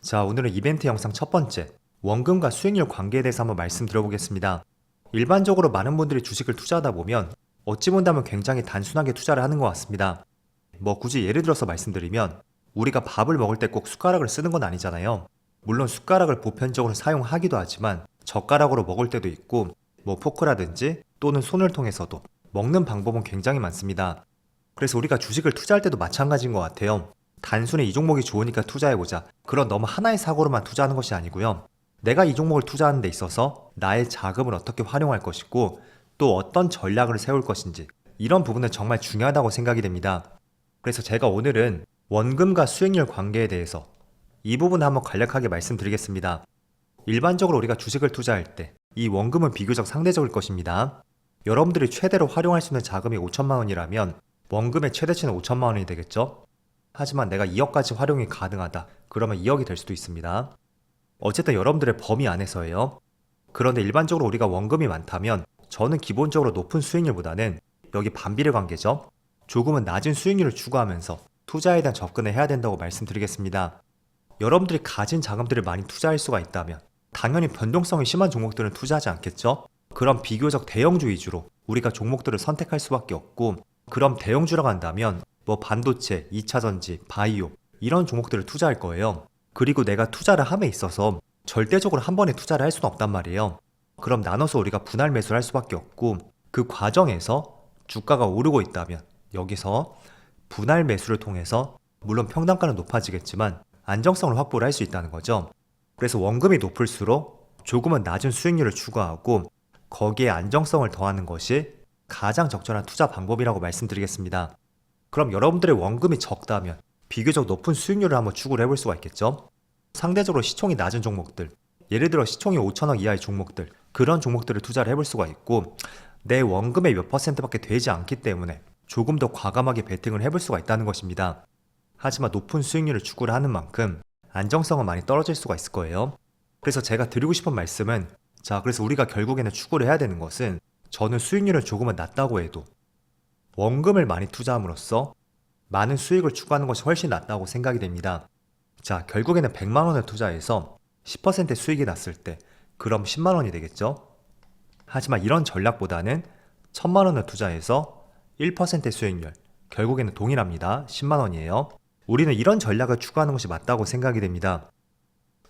자, 오늘은 이벤트 영상 첫 번째, 원금과 수익률 관계에 대해서 한번 말씀드려보겠습니다. 일반적으로 많은 분들이 주식을 투자하다 보면 어찌 본다면 굉장히 단순하게 투자를 하는 것 같습니다. 굳이 예를 들어서 말씀드리면 우리가 밥을 먹을 때 꼭 숟가락을 쓰는 건 아니잖아요. 물론 숟가락을 보편적으로 사용하기도 하지만 젓가락으로 먹을 때도 있고 포크라든지 또는 손을 통해서도 먹는 방법은 굉장히 많습니다. 그래서 우리가 주식을 투자할 때도 마찬가지인 것 같아요. 단순히 이 종목이 좋으니까 투자해보자, 그런 너무 하나의 사고로만 투자하는 것이 아니고요. 내가 이 종목을 투자하는 데 있어서 나의 자금을 어떻게 활용할 것이고 또 어떤 전략을 세울 것인지, 이런 부분은 정말 중요하다고 생각이 됩니다. 그래서 제가 오늘은 원금과 수익률 관계에 대해서 이 부분을 한번 간략하게 말씀드리겠습니다. 일반적으로 우리가 주식을 투자할 때 이 원금은 비교적 상대적일 것입니다. 여러분들이 최대로 활용할 수 있는 자금이 5천만 원이라면 원금의 최대치는 5천만 원이 되겠죠? 하지만 내가 2억까지 활용이 가능하다, 그러면 2억이 될 수도 있습니다. 어쨌든 여러분들의 범위 안에서예요. 그런데 일반적으로 우리가 원금이 많다면 저는 기본적으로 높은 수익률보다는 여기 반비례 관계죠. 조금은 낮은 수익률을 추구하면서 투자에 대한 접근을 해야 된다고 말씀드리겠습니다. 여러분들이 가진 자금들을 많이 투자할 수가 있다면 당연히 변동성이 심한 종목들은 투자하지 않겠죠? 그럼 비교적 대형주 위주로 우리가 종목들을 선택할 수밖에 없고, 그럼 대형주라고 한다면 반도체, 2차전지, 바이오, 이런 종목들을 투자할 거예요. 그리고 내가 투자를 함에 있어서 절대적으로 한 번에 투자를 할 수는 없단 말이에요. 그럼 나눠서 우리가 분할 매수를 할 수밖에 없고, 그 과정에서 주가가 오르고 있다면 여기서 분할 매수를 통해서 물론 평단가는 높아지겠지만 안정성을 확보를 할 수 있다는 거죠. 그래서 원금이 높을수록 조금은 낮은 수익률을 추구하고 거기에 안정성을 더하는 것이 가장 적절한 투자 방법이라고 말씀드리겠습니다. 그럼 여러분들의 원금이 적다면 비교적 높은 수익률을 한번 추구를 해볼 수가 있겠죠? 상대적으로 시총이 낮은 종목들, 예를 들어 시총이 5천억 이하의 종목들, 그런 종목들을 투자를 해볼 수가 있고, 내 원금의 몇 퍼센트밖에 되지 않기 때문에 조금 더 과감하게 베팅을 해볼 수가 있다는 것입니다. 하지만 높은 수익률을 추구를 하는 만큼 안정성은 많이 떨어질 수가 있을 거예요. 그래서 제가 드리고 싶은 말씀은, 그래서 우리가 결국에는 추구를 해야 되는 것은, 저는 수익률은 조금은 낮다고 해도 원금을 많이 투자함으로써 많은 수익을 추구하는 것이 훨씬 낫다고 생각이 됩니다. 결국에는 100만 원을 투자해서 10% 수익이 났을 때 그럼 10만 원이 되겠죠? 하지만 이런 전략보다는 1000만 원을 투자해서 1% 수익률, 결국에는 동일합니다. 10만 원이에요. 우리는 이런 전략을 추구하는 것이 맞다고 생각이 됩니다.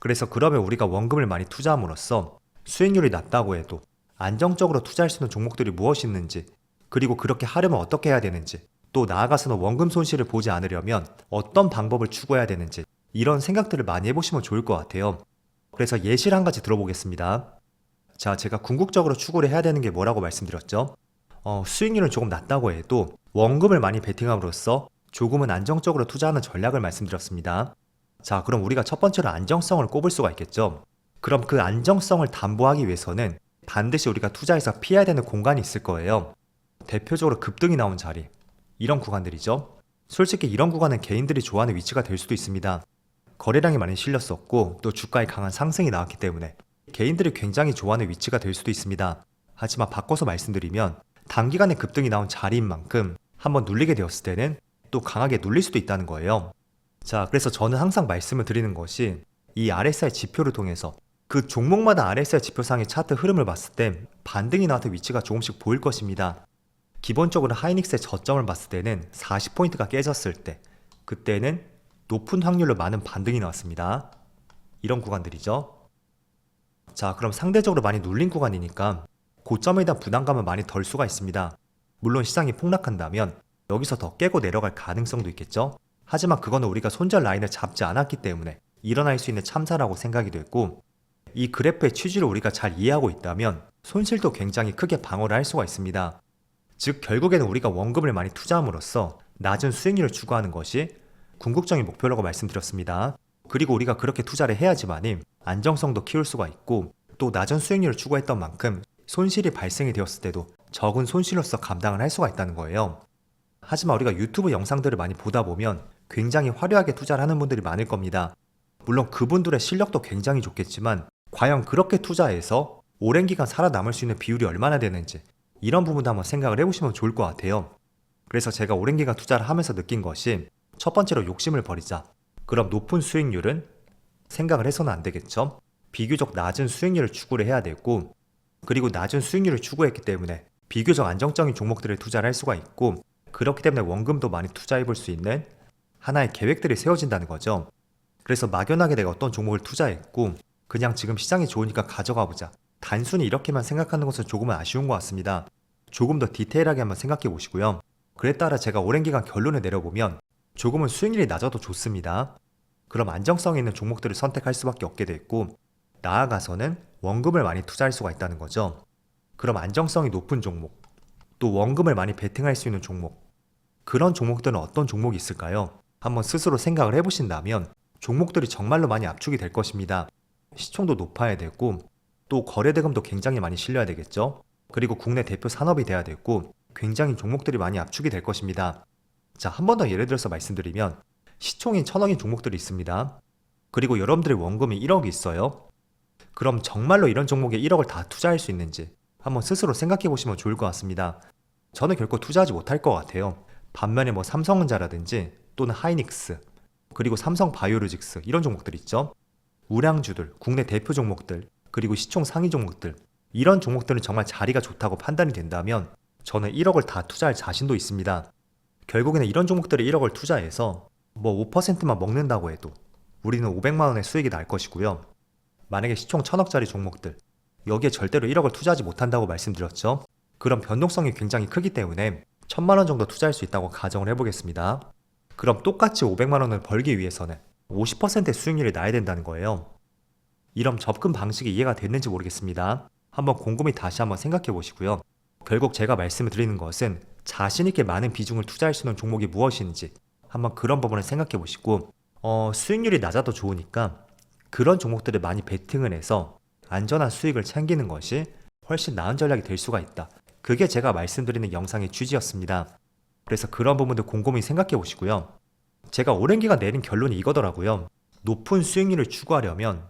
그래서 그러면 우리가 원금을 많이 투자함으로써 수익률이 낮다고 해도 안정적으로 투자할 수 있는 종목들이 무엇이 있는지, 그리고 그렇게 하려면 어떻게 해야 되는지, 또 나아가서는 원금 손실을 보지 않으려면 어떤 방법을 추구해야 되는지, 이런 생각들을 많이 해보시면 좋을 것 같아요. 그래서 예시를 한 가지 들어보겠습니다. 제가 궁극적으로 추구를 해야 되는 게 뭐라고 말씀드렸죠? 수익률은 조금 낮다고 해도 원금을 많이 베팅함으로써 조금은 안정적으로 투자하는 전략을 말씀드렸습니다. 그럼 우리가 첫 번째로 안정성을 꼽을 수가 있겠죠? 그럼 그 안정성을 담보하기 위해서는 반드시 우리가 투자에서 피해야 되는 공간이 있을 거예요. 대표적으로 급등이 나온 자리, 이런 구간들이죠. 솔직히 이런 구간은 개인들이 좋아하는 위치가 될 수도 있습니다. 거래량이 많이 실렸었고 또 주가의 강한 상승이 나왔기 때문에 개인들이 굉장히 좋아하는 위치가 될 수도 있습니다. 하지만 바꿔서 말씀드리면 단기간에 급등이 나온 자리인 만큼 한번 눌리게 되었을 때는 또 강하게 눌릴 수도 있다는 거예요. 그래서 저는 항상 말씀을 드리는 것이, 이 RSI 지표를 통해서 그 종목마다 RSI 지표상의 차트 흐름을 봤을 때 반등이 나왔던 위치가 조금씩 보일 것입니다. 기본적으로 하이닉스의 저점을 봤을 때는 40포인트가 깨졌을 때, 그때는 높은 확률로 많은 반등이 나왔습니다. 이런 구간들이죠. 그럼 상대적으로 많이 눌린 구간이니까 고점에 대한 부담감은 많이 덜 수가 있습니다. 물론 시장이 폭락한다면 여기서 더 깨고 내려갈 가능성도 있겠죠. 하지만 그거는 우리가 손절 라인을 잡지 않았기 때문에 일어날 수 있는 참사라고 생각이 됐고, 이 그래프의 취지를 우리가 잘 이해하고 있다면 손실도 굉장히 크게 방어를 할 수가 있습니다. 즉 결국에는 우리가 원금을 많이 투자함으로써 낮은 수익률을 추구하는 것이 궁극적인 목표라고 말씀드렸습니다. 그리고 우리가 그렇게 투자를 해야지만 안정성도 키울 수가 있고, 또 낮은 수익률을 추구했던 만큼 손실이 발생이 되었을 때도 적은 손실로서 감당을 할 수가 있다는 거예요. 하지만 우리가 유튜브 영상들을 많이 보다 보면 굉장히 화려하게 투자를 하는 분들이 많을 겁니다. 물론 그분들의 실력도 굉장히 좋겠지만 과연 그렇게 투자해서 오랜 기간 살아남을 수 있는 비율이 얼마나 되는지, 이런 부분도 한번 생각을 해보시면 좋을 것 같아요. 그래서 제가 오랜 기간 투자를 하면서 느낀 것이, 첫 번째로 욕심을 버리자. 그럼 높은 수익률은 생각을 해서는 안 되겠죠. 비교적 낮은 수익률을 추구를 해야 되고, 그리고 낮은 수익률을 추구했기 때문에 비교적 안정적인 종목들에 투자를 할 수가 있고, 그렇기 때문에 원금도 많이 투자해 볼 수 있는 하나의 계획들이 세워진다는 거죠. 그래서 막연하게 내가 어떤 종목을 투자했고 그냥 지금 시장이 좋으니까 가져가 보자, 단순히 이렇게만 생각하는 것은 조금은 아쉬운 것 같습니다. 조금 더 디테일하게 한번 생각해 보시고요. 그에 따라 제가 오랜 기간 결론을 내려보면 조금은 수익률이 낮아도 좋습니다. 그럼 안정성 있는 종목들을 선택할 수밖에 없게 됐고, 나아가서는 원금을 많이 투자할 수가 있다는 거죠. 그럼 안정성이 높은 종목, 또 원금을 많이 베팅할 수 있는 종목, 그런 종목들은 어떤 종목이 있을까요? 한번 스스로 생각을 해보신다면 종목들이 정말로 많이 압축이 될 것입니다. 시총도 높아야 되고, 또 거래대금도 굉장히 많이 실려야 되겠죠. 그리고 국내 대표 산업이 돼야 되고, 굉장히 종목들이 많이 압축이 될 것입니다. 자, 한 번 더 예를 들어서 말씀드리면 시총이 1000억인 종목들이 있습니다. 그리고 여러분들의 원금이 1억이 있어요. 그럼 정말로 이런 종목에 1억을 다 투자할 수 있는지 한번 스스로 생각해 보시면 좋을 것 같습니다. 저는 결코 투자하지 못할 것 같아요. 반면에 뭐 삼성전자라든지 또는 하이닉스, 그리고 삼성바이오로직스, 이런 종목들 있죠. 우량주들, 국내 대표 종목들, 그리고 시총 상위 종목들, 이런 종목들은 정말 자리가 좋다고 판단이 된다면 저는 1억을 다 투자할 자신도 있습니다. 결국에는 이런 종목들에 1억을 투자해서 뭐 5%만 먹는다고 해도 우리는 500만 원의 수익이 날 것이고요. 만약에 시총 1000억짜리 종목들, 여기에 절대로 1억을 투자하지 못한다고 말씀드렸죠. 그럼 변동성이 굉장히 크기 때문에 1000만 원 정도 투자할 수 있다고 가정을 해보겠습니다. 그럼 똑같이 500만 원을 벌기 위해서는 50%의 수익률이 나야 된다는 거예요. 이런 접근 방식이 이해가 됐는지 모르겠습니다. 한번 곰곰이 다시 한번 생각해 보시고요. 결국 제가 말씀을 드리는 것은 자신있게 많은 비중을 투자할 수 있는 종목이 무엇인지 한번 그런 부분을 생각해 보시고, 수익률이 낮아도 좋으니까 그런 종목들을 많이 베팅을 해서 안전한 수익을 챙기는 것이 훨씬 나은 전략이 될 수가 있다. 그게 제가 말씀드리는 영상의 취지였습니다. 그래서 그런 부분들 곰곰이 생각해 보시고요. 제가 오랜 기간 내린 결론이 이거더라고요. 높은 수익률을 추구하려면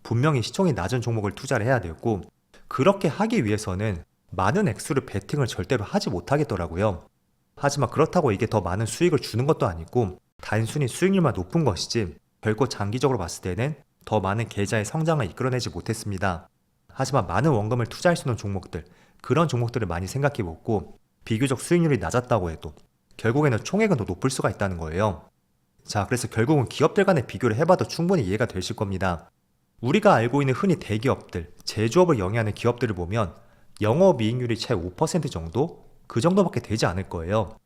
분명히 시총이 낮은 종목을 투자를 해야 되고, 그렇게 하기 위해서는 많은 액수를 베팅을 절대로 하지 못하겠더라고요. 하지만 그렇다고 이게 더 많은 수익을 주는 것도 아니고 단순히 수익률만 높은 것이지 결코 장기적으로 봤을 때는 더 많은 계좌의 성장을 이끌어내지 못했습니다. 하지만 많은 원금을 투자할 수 있는 종목들, 그런 종목들을 많이 생각해 보고 비교적 수익률이 낮았다고 해도 결국에는 총액은 더 높을 수가 있다는 거예요. 자, 그래서 결국은 기업들 간의 비교를 해봐도 충분히 이해가 되실 겁니다. 우리가 알고 있는 흔히 대기업들, 제조업을 영위하는 기업들을 보면 영업이익률이 채 5% 정도? 그 정도밖에 되지 않을 거예요.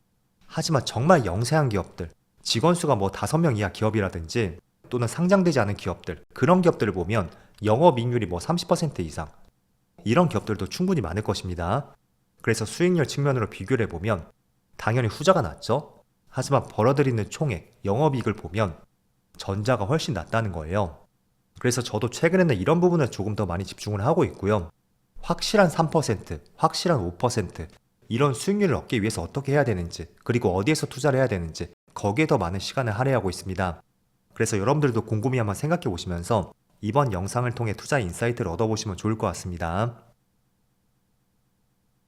하지만 정말 영세한 기업들, 직원 수가 뭐 5명 이하 기업이라든지 또는 상장되지 않은 기업들, 그런 기업들을 보면 영업이익률이 뭐 30% 이상, 이런 기업들도 충분히 많을 것입니다. 그래서 수익률 측면으로 비교를 해보면 당연히 후자가 낫죠. 하지만 벌어들이는 총액, 영업이익을 보면 전자가 훨씬 낫다는 거예요. 그래서 저도 최근에는 이런 부분에 조금 더 많이 집중을 하고 있고요. 확실한 3%, 확실한 5%, 이런 수익률을 얻기 위해서 어떻게 해야 되는지, 그리고 어디에서 투자를 해야 되는지, 거기에 더 많은 시간을 할애하고 있습니다. 그래서 여러분들도 곰곰이 한번 생각해 보시면서 이번 영상을 통해 투자 인사이트를 얻어보시면 좋을 것 같습니다.